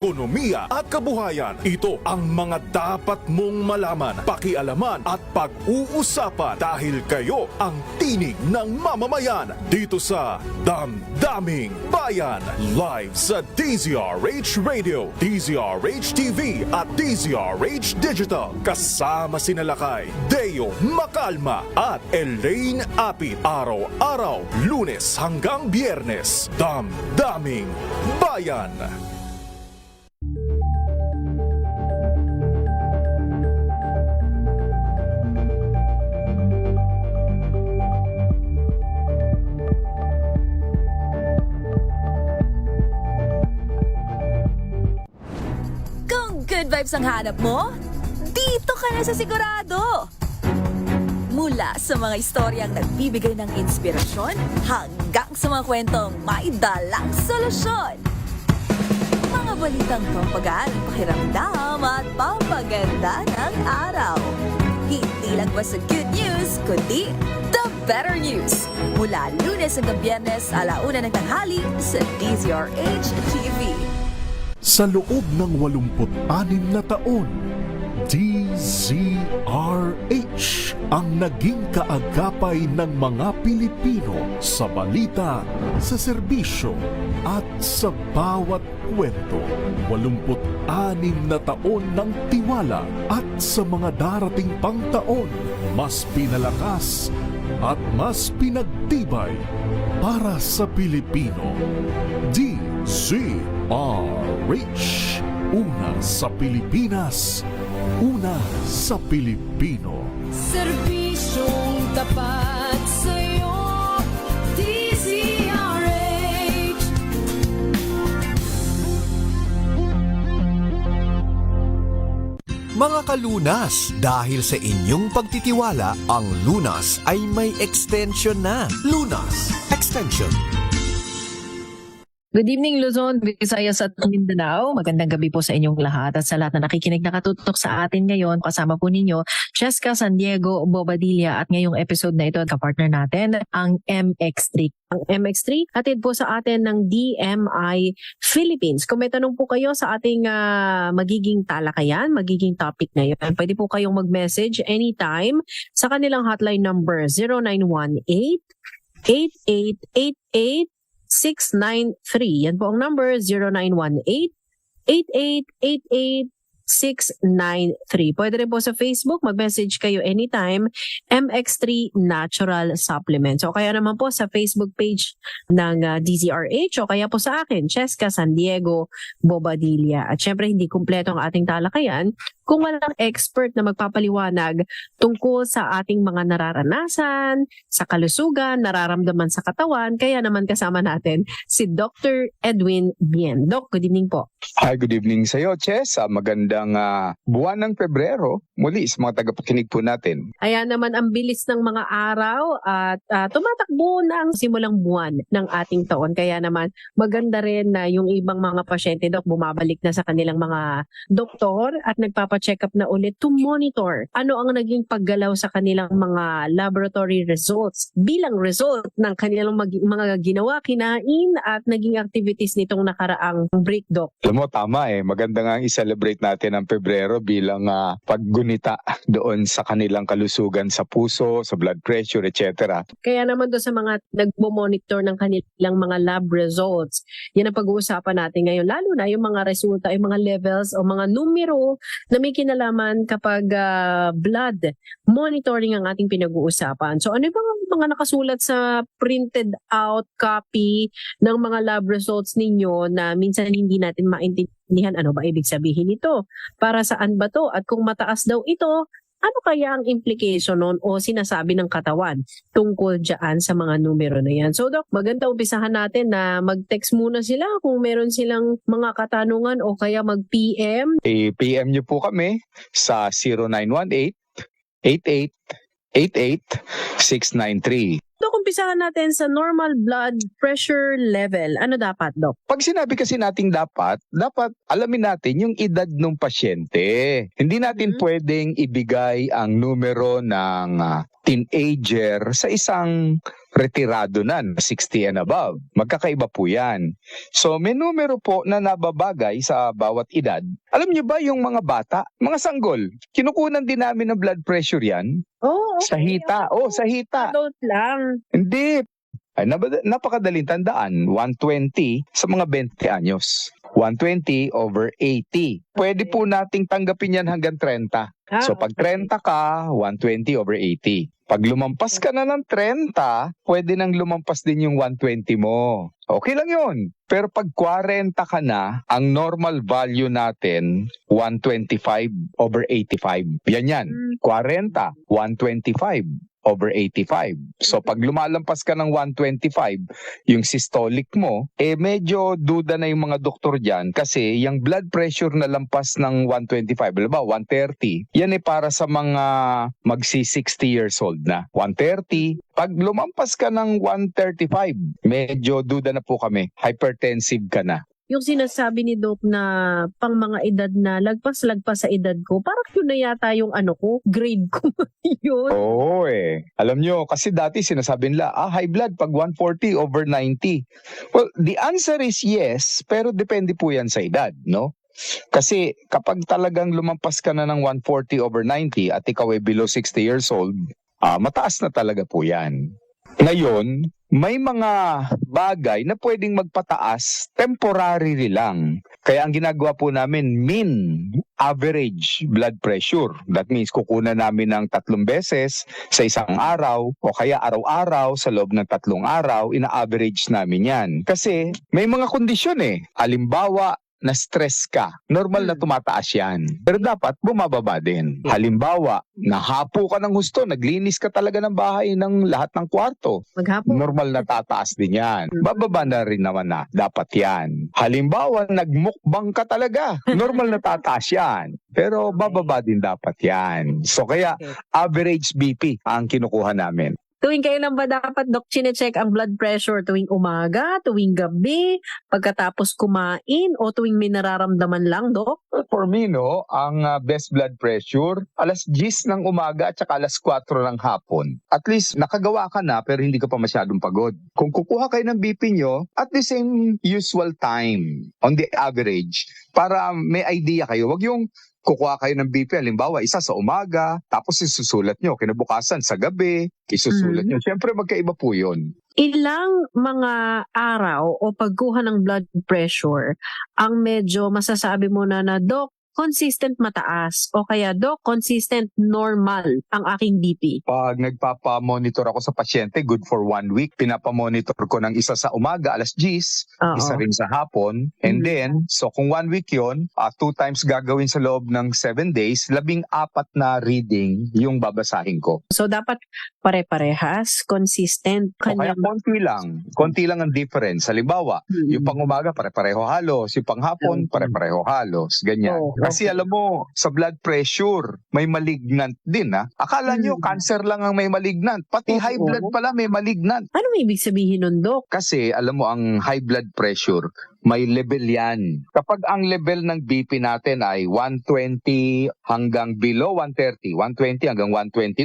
ekonomiya at kabuhayan. Ito ang mga dapat mong malaman, pakialaman at pag-uusapan dahil kayo ang tinig ng mamamayan dito sa Damdaming Bayan. Live sa DZRH Radio, DZRH TV at DZRH Digital. Kasama sina Lakay, Deo Macalma at Elaine Apit. Araw-araw, Lunes hanggang Biyernes. Damdaming Bayan. Kung good vibes ang hanap mo, dito ka na sa sigurado! Mula sa mga istoryang nagbibigay ng inspirasyon hanggang sa mga kwentong may dalang solusyon. Mga balitang pampagaan, pakiramdam at pampaganda ng araw. Hindi lang basta good news, kundi the better news. Mula Lunes hanggang Biyernes, 1:00 ng tanghali sa DZRH TV. Sa loob ng 86 na taon, DZRH ang naging kaagapay ng mga Pilipino sa balita, sa serbisyo at sa bawat kwento. 86 na taon ng tiwala at sa mga darating pang taon, mas pinalakas at mas pinagtibay para sa Pilipino. DZRH, una sa Pilipinas, una sa Pilipino. Serbisyong tapat sa'yo, DZRH. Mga kalunas, dahil sa inyong pagtitiwala, ang Lunas ay may extension na. Lunas Extension. Good evening, Luzon, Visayas at Mindanao. Magandang gabi po sa inyong lahat at sa lahat na nakikinig nakatutok sa atin ngayon. Kasama po ninyo, Cheska San Diego Bobadilla at ngayong episode na ito, kapartner natin, ang MX3. Ang MX3, atid po sa atin ng DMI Philippines. Kung may tanong po kayo sa ating magiging talakayan, magiging topic na yun, pwede po kayong mag-message anytime sa kanilang hotline number 0918 8888 693. Yan po ang number 0918-8888-693. Pwede rin po sa Facebook, mag-message kayo anytime, MX3 Natural Supplements. O kaya naman po sa Facebook page ng DZRH o kaya po sa akin, Cheska San Diego Bobadilla. At syempre hindi kumpleto ang ating talakayan kung walang expert na magpapaliwanag tungkol sa ating mga nararanasan, sa kalusugan, nararamdaman sa katawan. Kaya naman kasama natin si Dr. Edwin Bien. Doc, good evening po. Hi, good evening sa iyo, Chess. Magandang buwan ng Pebrero muli sa mga tagapakinig po natin. Ayan naman ang bilis ng mga araw at tumatakbo na ang simulang buwan ng ating taon. Kaya naman maganda rin na yung ibang mga pasyente, Doc, bumabalik na sa kanilang mga doktor at nagpapacheck up na ulit to monitor ano ang naging paggalaw sa kanilang mga laboratory results bilang result ng kanilang mga ginawa, kinain at naging activities nitong nakaraang break, Doc. Alam mo, tama maganda nga i-celebrate natin ang Pebrero bilang paggunita doon sa kanilang kalusugan sa puso, sa blood pressure, etc. Kaya naman doon sa mga nagmo-monitor ng kanilang mga lab results, yan ang pag-uusapan natin ngayon. Lalo na yung mga resulta, yung mga levels o mga numero na may kinalaman kapag blood monitoring ang ating pinag-uusapan. So ano yung mga nakasulat sa printed out copy ng mga lab results ninyo na minsan hindi natin maintindihan ano ba ibig sabihin nito? Para saan ba to? At kung mataas daw ito, ano kaya ang implication nun o sinasabi ng katawan tungkol dyan sa mga numero na yan? So Doc, maganda umpisahan natin na mag-text muna sila kung meron silang mga katanungan o kaya mag-PM. I-PM nyo po kami sa 0918 8888 693. Doc, umpisahan natin sa normal blood pressure level. Ano dapat, Doc? Pag sinabi kasi nating dapat alamin natin yung edad ng pasyente. Hindi natin pwedeng ibigay ang numero ng teenager sa isang retirado na, 60 and above. Magkakaiba po yan. So may numero po na nababagay sa bawat edad. Alam niyo ba yung mga bata, mga sanggol, kinukunan din namin ng blood pressure yan? Oh, Sa hita. Oh, sa hita. Adult lang. Hindi. Ay, napakadaling tandaan. 120 sa mga 20 anyos. 120 over 80. Pwede po nating tanggapin yan hanggang 30. So pag 30 ka, 120 over 80. Pag lumampas ka na ng 30, pwede nang lumampas din yung 120 mo. Okay lang yun. Pero pag 40 ka na, ang normal value natin, 125 over 85. Yan. 40, 125 over 85. So pag lumalampas ka ng 125, yung systolic mo, medyo duda na yung mga doktor dyan kasi yung blood pressure na lampas ng 125, ba 130, yan para sa mga magsi 60 years old na. 130, pag lumampas ka ng 135, medyo duda na po kami, hypertensive ka na. Yung sinasabi ni Doc na pang mga edad na lagpas-lagpas sa edad ko, parang yun na yata yung grade ko yun. Oo Alam nyo, kasi dati sinasabi nila, high blood pag 140 over 90. Well, the answer is yes, pero depende po yan sa edad, no? Kasi kapag talagang lumampas ka na ng 140 over 90 at ikaw ay below 60 years old, mataas na talaga po yan. Ngayon, may mga bagay na pwedeng magpataas temporarily lang. Kaya ang ginagawa po namin, average blood pressure. That means kukunan namin ng 3 beses sa isang araw o kaya araw-araw sa loob ng 3 araw, ina-average namin yan. Kasi may mga kondisyon Halimbawa, na-stress ka, normal na tumataas yan. Pero dapat bumababa din. Halimbawa, nahapo ka ng husto, naglinis ka talaga ng bahay ng lahat ng kwarto. Maghapon. Normal na tataas din yan. Bababa na rin naman na. Dapat yan. Halimbawa, nagmukbang ka talaga. Normal na tataas yan. Pero bababa din dapat yan. So kaya, average BP ang kinukuha namin. Tuwing kailan ba dapat, Doc, chinecheck ang blood pressure? Tuwing umaga, tuwing gabi, pagkatapos kumain, o tuwing may nararamdaman lang, Doc? For me, ang best blood pressure, alas 10 ng umaga at saka alas 4 ng hapon. At least, nakagawa ka na pero hindi ka pa masyadong pagod. Kung kukuha kayo ng BP nyo, at the same usual time, on the average, para may idea kayo. Wag yung kukuha kayo ng BP, halimbawa, isa sa umaga, tapos isusulat nyo, kinabukasan sa gabi, isusulat nyo. Siyempre, magkaiba po yun. Ilang mga araw o pagkuha ng blood pressure ang medyo masasabi mo na, Doc, consistent mataas o kaya, Doc, consistent normal ang aking BP? Pag nagpapamonitor ako sa pasyente, good for 1 week, pinapamonitor ko ng isa sa umaga, alas 10, isa rin sa hapon, and then, so kung 1 week yun, 2 times gagawin sa loob ng 7 days, 14 na reading yung babasahin ko. So, dapat pare-parehas, consistent. O kaya konti lang ang difference. Halimbawa, yung pang umaga pare-pareho halos, yung pang hapon pare-pareho halos, ganyan. Kasi alam mo, sa blood pressure, may malignant din Akala nyo, cancer lang ang may malignant. Pati high blood pala may malignant. Ano ibig sabihin nun, Doc? Kasi alam mo, ang high blood pressure, may level yan. Kapag ang level ng BP natin ay 120 hanggang below 130, 120 hanggang 129,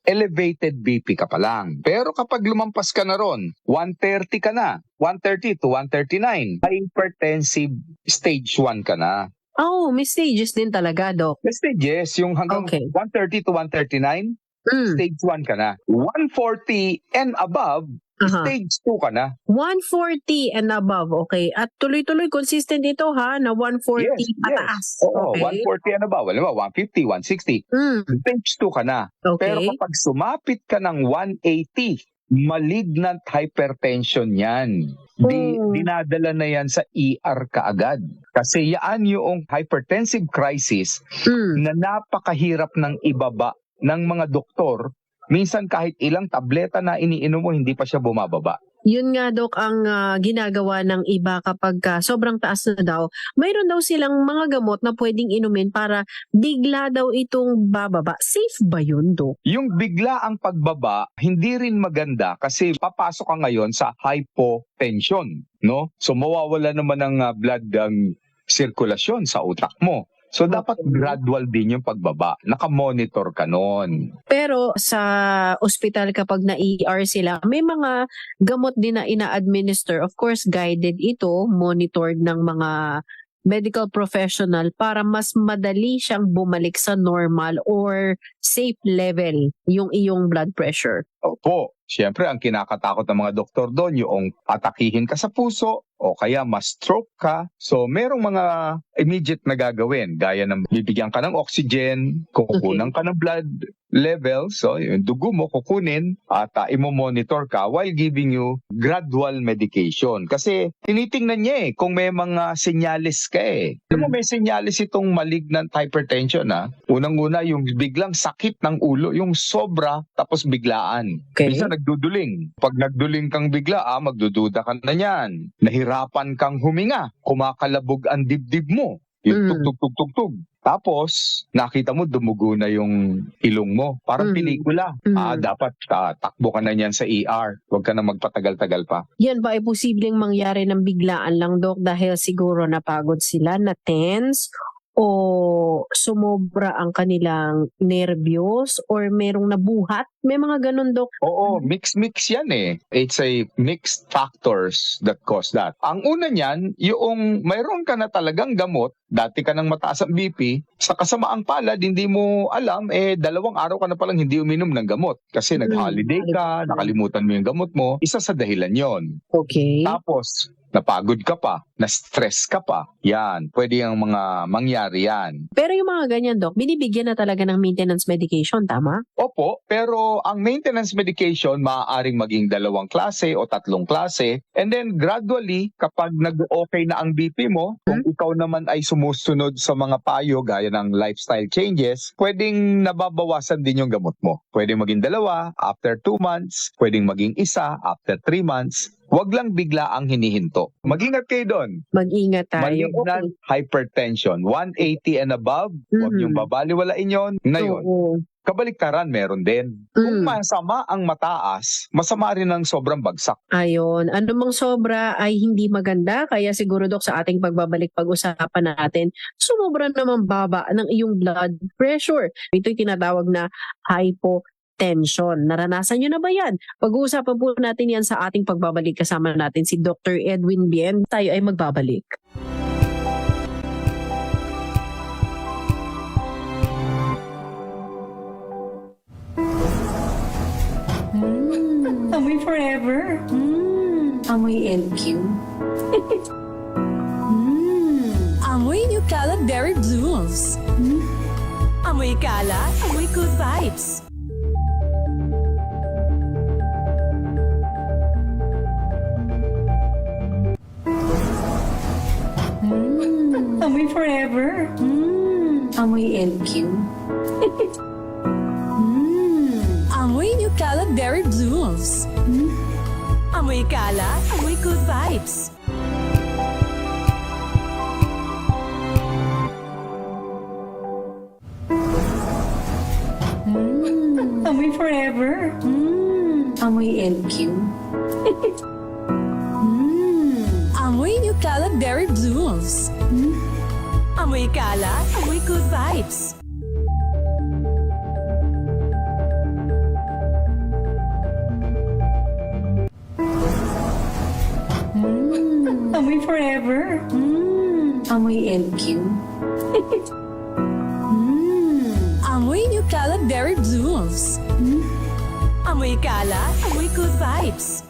elevated BP ka pa lang. Pero kapag lumampas ka na ron, 130 ka na, 130 to 139, hypertensive stage 1 ka na. Oh, may stages din talaga, Doc. The stages, yung hanggang 130 to 139, stage 1 ka na. 140 and above, stage 2 ka na. 140 and above, okay. At tuloy-tuloy, consistent ito na 140 pataas. Oo, okay. 140 and above. Alam mo, 150, 160. Stage 2 ka na. Okay. Pero kapag sumapit ka ng 180, malignant hypertension yan. Dinadala na yan sa ER kaagad. Kasi yan yung hypertensive crisis na napakahirap ng ibaba ng mga doktor. Minsan kahit ilang tableta na iniinom mo, hindi pa siya bumababa. Yun nga, Doc, ang ginagawa ng iba kapag sobrang taas na daw. Mayroon daw silang mga gamot na pwedeng inumin para bigla daw itong bababa. Safe ba yun, Doc? Yung bigla ang pagbaba, hindi rin maganda kasi papasok ka ngayon sa hypotension, no? So mawawala naman ng blood sirkulasyon sa utak mo. So dapat gradual din yung pagbaba. Naka-monitor ka nun. Pero sa ospital kapag na-ER sila, may mga gamot din na ina-administer. Of course, guided ito, monitored ng mga medical professional para mas madali siyang bumalik sa normal or safe level yung iyong blood pressure. Opo. Siyempre, ang kinakatakot ng mga doktor doon, yung atakihin ka sa puso o kaya ma-stroke ka. So, merong mga immediate na gagawin. Gaya ng bibigyan ka ng oxygen, kukunan ka ng blood level, so yung dugo mo kukunin at imo-monitor ka while giving you gradual medication. Kasi tinitingnan niya kung may mga senyalis ka Alam mo, may senyalis itong malignant hypertension Unang-una, yung biglang sakit ng ulo, yung sobra tapos biglaan. Okay. Minsan nagduduling. Pag nagduling kang bigla, magdududa ka na niyan. Nahirapan kang huminga. Kumakalabog ang dibdib mo. Yung tug-tug-tug-tug. Tapos, nakita mo dumugo na yung ilong mo. Parang pelikula. Dapat takbo ka na niyan sa ER. Huwag ka na magpatagal-tagal pa. Yan ba ay posibleng mangyari ng biglaan lang, Dok, dahil siguro napagod sila, na-tense, o sumobra ang kanilang nervyos, or merong nabuhat? May mga ganun, Dok. Oo, mix yan It's a mixed factors that cause that. Ang una niyan, yung mayroon ka na talagang gamot, dati ka ng mataas ang BP, sa kasamaang palad, hindi mo alam, 2 araw ka na palang hindi uminom ng gamot. Kasi nag-holiday ka, nakalimutan mo yung gamot mo, isa sa dahilan yon. Okay. Tapos, napagod ka pa, na-stress ka pa, yan, pwede yung mga mangyari yan. Pero yung mga ganyan, Dok, binibigyan na talaga ng maintenance medication, tama? Opo, pero ang maintenance medication maaaring maging 2 klase o 3 klase. And then gradually, kapag nag-okay na ang BP mo, kung ikaw naman ay sumusunod sa mga payo gaya ng lifestyle changes, pwedeng nababawasan din yung gamot mo. Pwedeng maging 2 after 2 months, pwedeng maging 1 after 3 months. Huwag lang bigla ang hinihinto. Mag-ingat kayo doon. Mag-ingat tayo. Malignant hypertension, 180 and above, huwag yung babaliwalain yun. Ngayon, Oo. kabaliktaran meron din. Kung masama ang mataas, masama rin ang sobrang bagsak. Ayon, anumang sobra ay hindi maganda, kaya siguro, Dok, sa ating pagbabalik pag-usapan natin, sumobra naman baba ng iyong blood pressure. Ito'y tinatawag na hypotension. Naranasan nyo na ba yan? Pag-uusapan po natin yan sa ating pagbabalik. Kasama natin si Dr. Edwin Bien. Tayo ay magbabalik. Amoy forever. Amoy LQ. Amoy New Kalat Berry Blooms. Amoy kalat, amoy good vibes. Amoy forever. Amoy LQ. Amoy New Kalat Berry Blooms. Amoy kalat, amoy good vibes. Amoy forever. Amoy LQ. Amoy New Kalat Berry Blooms. Amoy kalat, amoy good vibes. Amoy forever. Amoy LQ. Amoy New Kalat Berry Blooms. Amoy kalat, amoy good vibes.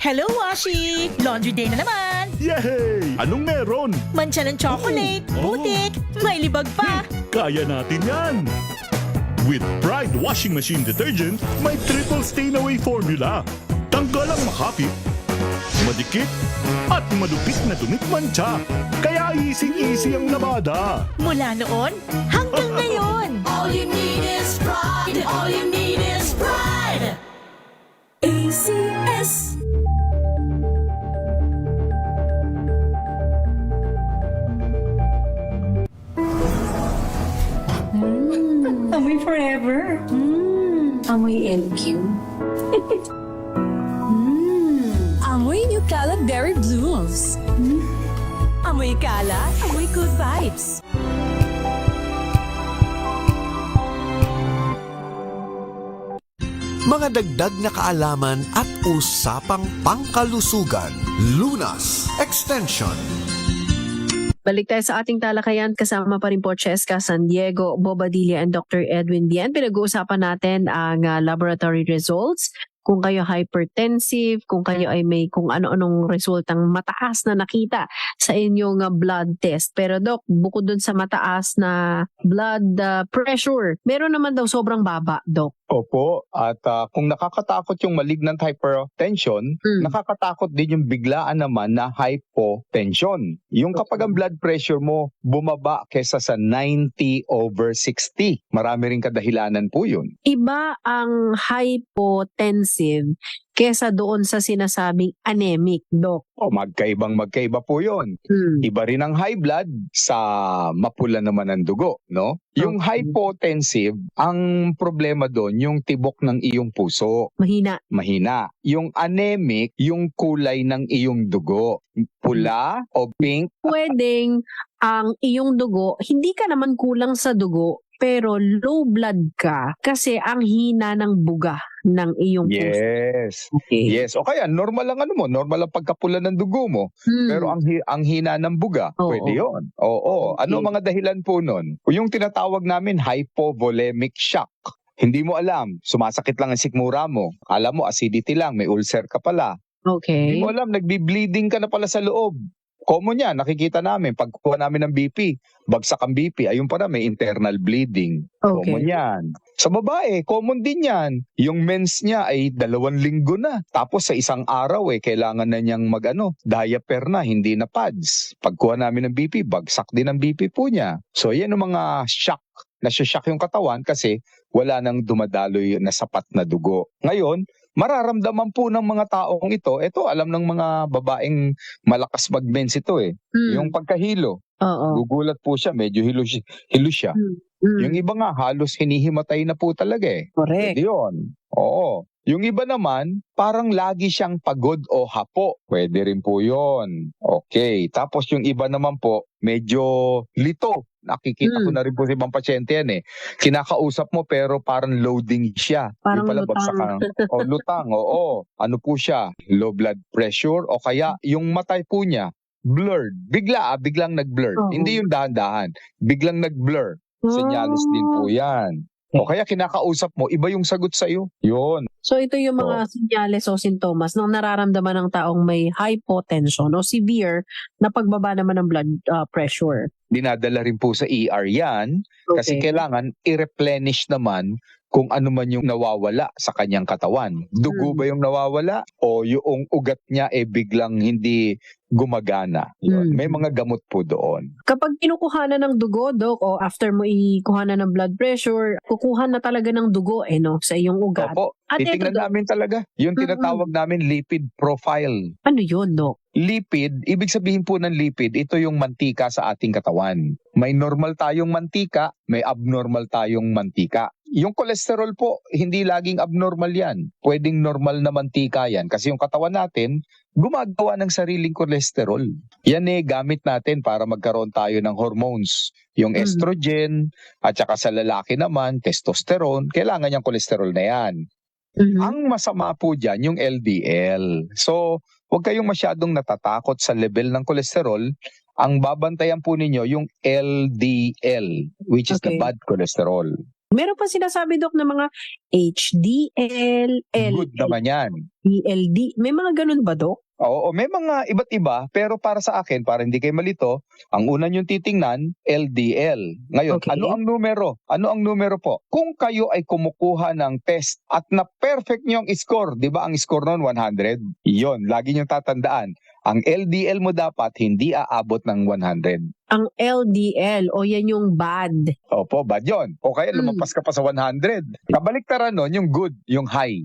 Hello, Washi! Laundry day na naman! Yay! Anong meron? Mancha ng chocolate, Oh. putik, may libag pa! Kaya natin yan! With Pride Washing Machine Detergent, may triple stain-away formula. Tanggal ang makapit, madikit, at malupit na dumit-mancha. Kaya easy-easy ang labada. Mula noon hanggang ngayon! All you need is pride. All you need is pride. ACS. Amoy forever. Amoy LQ. Amoy Nutella Berry Blooms. Amoy kalat, amoy good vibes. Mga dagdag na kaalaman at usapang pangkalusugan. Lunas Extension. Balik tayo sa ating talakayan. Kasama pa rin po Cheska San Diego, Bobadilla and Dr. Edwin Bien. Pinag-uusapan natin ang laboratory results. Kung kayo hypertensive, kung kayo ay may kung ano-anong resultang mataas na nakita sa inyong blood test. Pero Doc, bukod dun sa mataas na blood pressure, meron naman daw sobrang baba, Doc. Opo, at kung nakakatakot yung malignant hypertension, nakakatakot din yung biglaan naman na hypotension. Yung kapag ang blood pressure mo bumaba kesa sa 90/60, marami rin kadahilanan po yun. Iba ang hypotensive kesa doon sa sinasabing anemic, Doc. O magkaiba po yun. Iba rin ang high blood sa mapula naman ang dugo, no? Yung hypotensive, ang problema doon, yung tibok ng iyong puso. Mahina. Yung anemic, yung kulay ng iyong dugo. Pula o pink. Pwedeng ang iyong dugo, hindi ka naman kulang sa dugo, pero low blood ka kasi ang hina ng buga ng iyong puso. Yes. Okay. Yes. O kaya, normal lang normal lang pagkapula ng dugo mo. Pero ang hina ng buga, Oo. pwede yun. Oo. Okay. Ano ang mga dahilan po nun? Yung tinatawag namin hypovolemic shock. Hindi mo alam, sumasakit lang ang sikmura mo. Alam mo, acidity lang, may ulcer ka pala. Okay. Hindi mo alam, nagbi-bleeding ka na pala sa loob. Common yan, nakikita namin. Pagkuha namin ng BP, bagsak ang BP, ayun pa na, may internal bleeding. Okay. Common yan. Sa babae, common din yan. Yung mens niya ay 2 linggo na. Tapos sa isang araw, kailangan na niyang diaper na, hindi na pads. Pagkuha namin ng BP, bagsak din ang BP po niya. So yan ang mga shock. Nasya-shock yung katawan kasi wala nang dumadaloy na sapat na dugo. Ngayon, mararamdaman po ng mga taong ito, alam ng mga babaeng malakas mag-mens ito yung pagkahilo. Oo. Gugulat po siya, medyo hilo siya. Yung iba nga, halos hinihimatay na po talaga Correct. Pwede yun. Oo. Yung iba naman, parang lagi siyang pagod o hapo. Pwede rin po yun. Okay. Tapos yung iba naman po, medyo lito. Nakikita ko na rin po sa ibang pasyente yan Kinakausap mo pero parang loading siya. Parang Yung pala, lutang. bagsakan. Lutang. Oo. Ano po siya? Low blood pressure o kaya yung mata po niya, blurred. Biglang nag-blur. Oo. Hindi yung dahan-dahan. Biglang nag-blur. Senyales din po yan. O kaya kinakausap mo, iba yung sagot sa'yo. Yun. So ito yung mga senyales o sintomas ng nararamdaman ng taong may hypotension o severe na pagbaba naman ng blood pressure. Dinadala rin po sa ER yan kasi kailangan i-replenish naman kung ano man yung nawawala sa kanyang katawan. Dugo ba yung nawawala o yung ugat niya biglang hindi gumagana? Yun. May mga gamot po doon. Kapag kinukuhanan ng dugo, Doc, o after mo ikuhanan ng blood pressure, kukuha na talaga ng dugo sa iyong ugat. Opo, At titignan ito, Doc, namin talaga. Yung tinatawag namin lipid profile. ano yun, Doc? Lipid, ibig sabihin po ng lipid, ito yung mantika sa ating katawan. May normal tayong mantika, may abnormal tayong mantika. Yung cholesterol po, hindi laging abnormal yan. Pwedeng normal na mantika yan kasi yung katawan natin, gumagawa ng sariling cholesterol. Yan gamit natin para magkaroon tayo ng hormones. Yung estrogen, at saka sa lalaki naman, testosterone, kailangan yung cholesterol na yan. Ang masama po dyan, yung LDL. So, huwag kayong masyadong natatakot sa level ng cholesterol. Ang babantayan po ninyo yung LDL, which is the Okay. bad cholesterol. Meron pa sinasabi, Doc, na mga HDL, Good naman yan. LDL. May mga ganun ba, Doc? Oo, may mga iba't iba, pero para sa akin, para hindi kayo malito, ang una niyong titingnan, LDL. Ngayon, Okay. ano ang numero? Ano ang numero po? Kung kayo ay kumukuha ng test at na-perfect niyo ang score, di ba ang score noon 100? Iyon, lagi niyong tatandaan. Ang LDL mo dapat hindi aabot ng 100. Ang LDL, o yan yung bad. Opo, bad yun. O kaya lumampas ka pa sa 100. Kabaliktaran nun, yung good, yung high.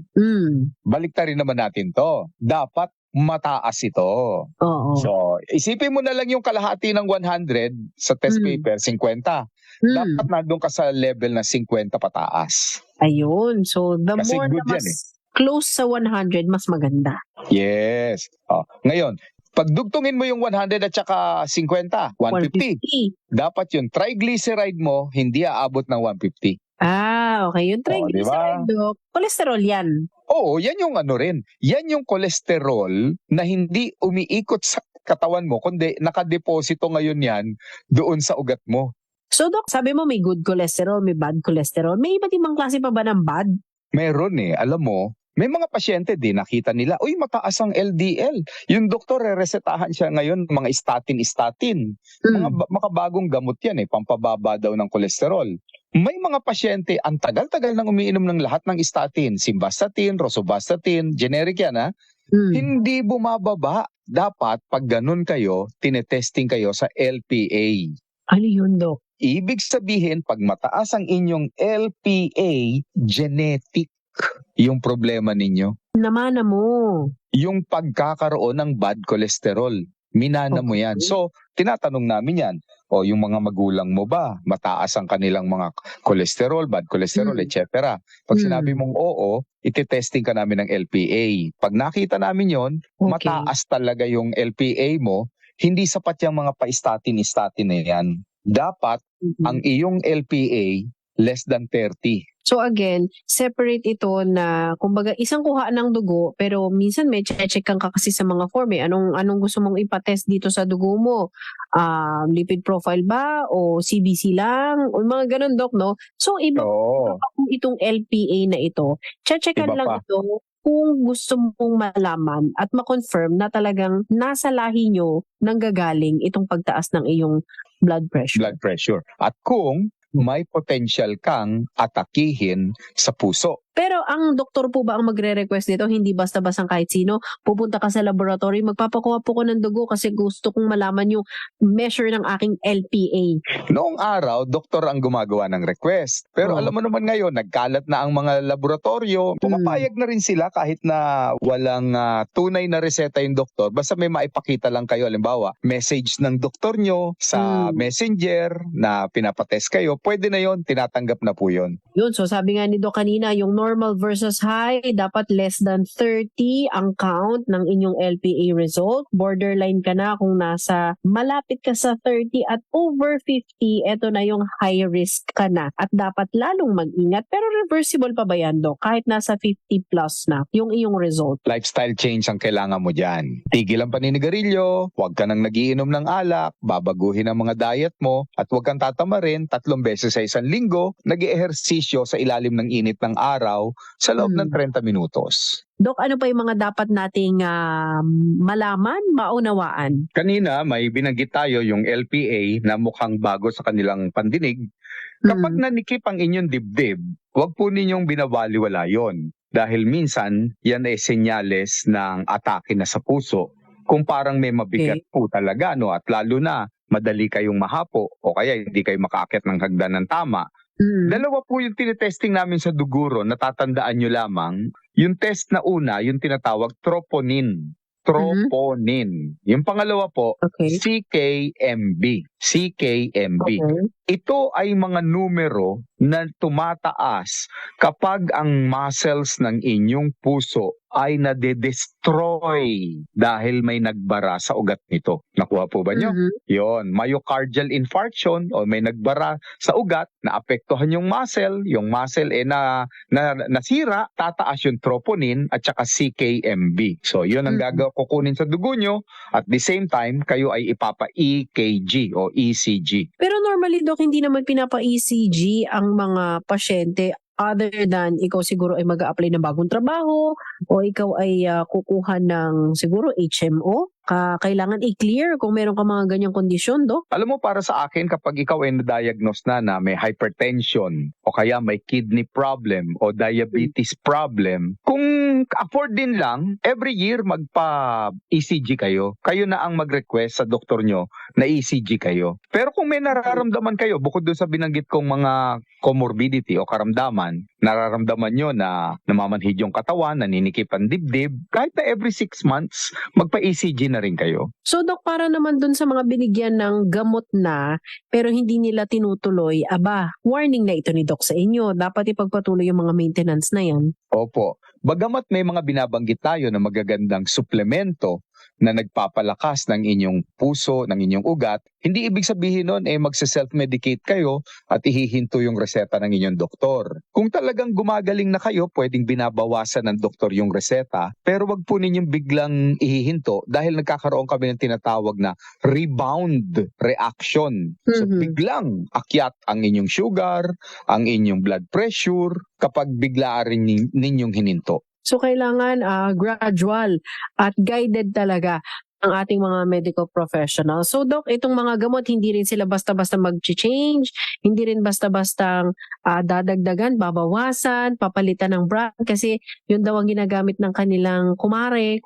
Baliktarin naman natin to. Dapat mataas ito. Oo. So, isipin mo na lang yung kalahati ng 100 sa test paper, 50. Dapat nandun ka sa level na 50 pataas. Ayun. So, the Kasi more good na yan mas close sa 100, mas maganda. Yes. Ngayon, pagdugtungin mo yung 100 at saka 50, 150. 150. Dapat yung triglyceride mo hindi aabot ng 150. Okay. Yung triglyceride, Doc, cholesterol yan. Oo, yan yung ano rin. Yan yung cholesterol na hindi umiikot sa katawan mo, kundi nakadeposito ngayon yan doon sa ugat mo. So, Doc, sabi mo may good cholesterol, may bad cholesterol. May iba't ibang klase pa ba ng bad? Meron alam mo, may mga pasyente din nakita nila, uy, mataas ang LDL. Yung doktor, resetahan siya ngayon mga statin. Mga makabagong gamot yan pampababa daw ng kolesterol. May mga pasyente, ang tagal-tagal nang umiinom ng lahat ng statin, simvastatin, rosuvastatin, generic yan hindi bumababa. Dapat, pag ganun kayo, tinetesting kayo sa LPA. Ano yun, Doc? Ibig sabihin, pag mataas ang inyong LPA, genetic yung problema ninyo. Namana mo. Yung pagkakaroon ng bad cholesterol. Minana mo yan. So, tinatanong namin yan. Yung mga magulang mo ba? Mataas ang kanilang mga cholesterol, bad cholesterol, etc. Pag sinabi mong oo, ititesting ka namin ng LPA. Pag nakita namin yon, mataas talaga yung LPA mo, hindi sapat yung mga pa-statin na yan. Dapat, ang iyong LPA, less than 30. So again, separate ito na, kumbaga, isang kuha ng dugo, pero minsan may check kang kasi sa mga form Anong gusto mong ipatest dito sa dugo mo? Lipid profile ba? O CBC lang? O mga ganun, Doc, no? So, iba kung itong LPA na ito, checkan lang ito kung gusto mong malaman at ma-confirm na talagang nasa lahi nyo nanggagaling itong pagtaas ng iyong blood pressure. At kung may potential kang atakihin sa puso. Pero ang doktor po ba ang magre-request nito? Hindi basta-basta kahit sino. Pupunta ka sa laboratory, magpapakuha po ko ng dugo kasi gusto kong malaman yung measure ng aking LPA. Noong araw, doktor ang gumagawa ng request. Pero alam mo naman ngayon, nagkalat na ang mga laboratorio. Pumapayag na rin sila kahit na walang tunay na reseta yung doktor. Basta may maipakita lang kayo. Halimbawa, message ng doktor nyo sa messenger na pinapatest kayo. Pwede na yon, tinatanggap na po yon. Yun, so sabi nga ni Doc kanina, yung normal versus high, dapat less than 30 ang count ng inyong LPA result. Borderline ka na kung malapit ka sa 30 at over 50, eto na yung high risk ka na. At dapat lalong mag-ingat. Pero reversible pa ba yan, Doc? Kahit nasa 50 plus na yung iyong result. Lifestyle change ang kailangan mo dyan. Tigil ang paninigarilyo, huwag ka nang nagiinom ng alak, babaguhin ang mga diet mo, at huwag kang tatamarin 3 beses sa isang linggo, nag-ehersisyo sa ilalim ng init ng araw sa loob ng 30 minutos. Dok, ano pa yung mga dapat nating malaman, maunawaan? Kanina may binanggit tayo yung LPA na mukhang bago sa kanilang pandinig. Kapag nanikip ang inyong dibdib, huwag po ninyong binabaliwala yon. Dahil minsan, yan ay senyales ng atake na sa puso. Kung parang may mabigat po talaga, at lalo na madali kayong mahapo o kaya hindi kayo makaakyat ng hagdan ng tama. Dalawa po yung tinetesting namin sa duguro, natatandaan nyo lamang. Yung test na una, yung tinatawag troponin. Yung pangalawa po, CKMB. Ito ay mga numero na tumataas kapag ang muscles ng inyong puso ay nade-destroy dahil may nagbara sa ugat nito. Nakuha po ba nyo? Yon, myocardial infarction o may nagbara sa ugat, naapektuhan yung muscle nasira, tataas yung troponin at saka CKMB. So yun ang kukunin sa dugo nyo, at the same time kayo ay ipapa-EKG o ECG. Pero normally, Dok, hindi naman pinapa-ECG ang mga pasyente other than ikaw siguro ay mag-a-apply ng bagong trabaho o ikaw ay kukuha ng siguro HMO. Kailangan i-clear kung meron ka mga ganyang kondisyon, Dok? Alam mo, para sa akin, kapag ikaw ay na-diagnose na may hypertension o kaya may kidney problem o diabetes problem, kung afford din lang, every year magpa-ECG kayo. Kayo na ang mag-request sa doktor nyo na ECG kayo. Pero kung may nararamdaman kayo, bukod doon sa binanggit kong mga comorbidity o karamdaman, nararamdaman nyo na namamanhid yung katawan, naninikip ang dibdib, kahit na every 6 months, magpa-ECG na rin kayo. So Doc, para naman dun sa mga binigyan ng gamot na pero hindi nila tinutuloy, warning na ito ni Doc sa inyo. Dapat ipagpatuloy yung mga maintenance na yan. Opo. Bagamat may mga binabanggit tayo na magagandang suplemento na nagpapalakas ng inyong puso, ng inyong ugat, hindi ibig sabihin nun magse-self-medicate kayo at ihihinto yung reseta ng inyong doktor. Kung talagang gumagaling na kayo, pwedeng binabawasan ng doktor yung reseta, pero wag po ninyong biglang ihihinto dahil nagkakaroon kami ng tinatawag na rebound reaction. So biglang akyat ang inyong sugar, ang inyong blood pressure, kapag bigla rin ninyong hininto. So kailangan gradual at guided talaga ang ating mga medical professionals. So Doc, itong mga gamot, hindi rin sila basta-basta mag-change, hindi rin basta-bastang dadagdagan, babawasan, papalitan ng brand kasi yun daw ang ginagamit ng kanilang kumpare,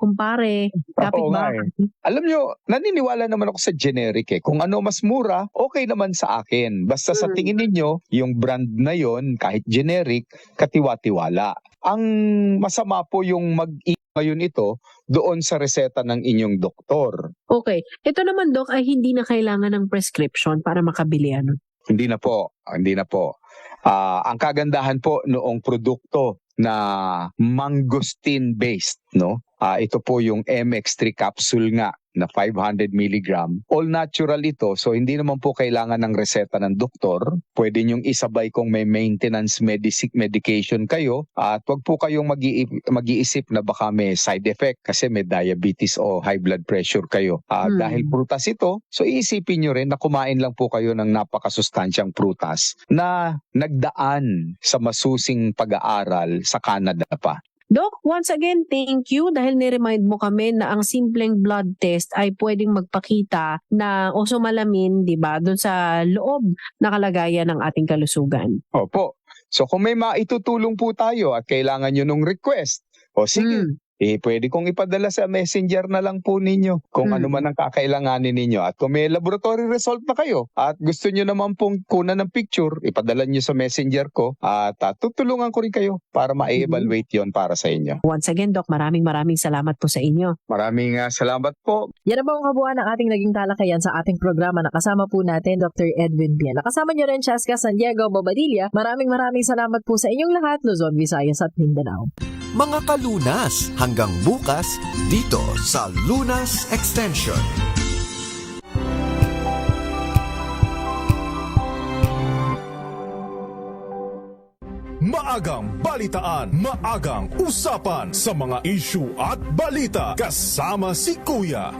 kapitbahay. Alam nyo, naniniwala naman ako sa generic Kung ano mas mura, okay naman sa akin. Basta sa tingin ninyo, yung brand na yon kahit generic, katiwa-tiwala. Ang masama po yung ngayon ito doon sa reseta ng inyong doktor. Okay. Ito naman, Doc, ay hindi na kailangan ng prescription para makabili. Hindi na po. Ang kagandahan po noong produkto na mangosteen-based, no? Ito po yung MX3 capsule nga na 500 mg. All natural ito, so hindi naman po kailangan ng reseta ng doktor. Pwede nyong isabay kung may maintenance medication kayo at wag po kayong mag-iisip na baka may side effect kasi may diabetes o high blood pressure kayo. Dahil prutas ito, so iisipin nyo rin na kumain lang po kayo ng napakasustansyang prutas na nagdaan sa masusing pag-aaral sa Canada pa. Doc, once again, thank you dahil niremind mo kami na ang simpleng blood test ay pwedeng magpakita na o sumalamin, di ba, doon sa loob na kalagayan ng ating kalusugan. Opo. So kung may maitutulong po tayo at kailangan nyo nung request, o sige, pwede kong ipadala sa messenger na lang po ninyo kung ano man ang kakailanganin ninyo. At kung may laboratory result na kayo at gusto nyo naman pong kunan ng picture, ipadala nyo sa messenger ko at tutulungan ko rin kayo para ma-evaluate yon para sa inyo. Once again, Doc, maraming salamat po sa inyo. Maraming salamat po. Yan na po ang kabuuan ng ating naging talakayan sa ating programa. Nakasama po natin Dr. Edwin Bien. Nakasama nyo rin Cheska San Diego Bobadilla. Maraming salamat po sa inyong lahat, Luzon, Visayas at Mindanao. Mga kalunas, hanggang bukas dito sa Lunas Extension. Maagang balitaan, maagang usapan sa mga issue at balita kasama si Kuya.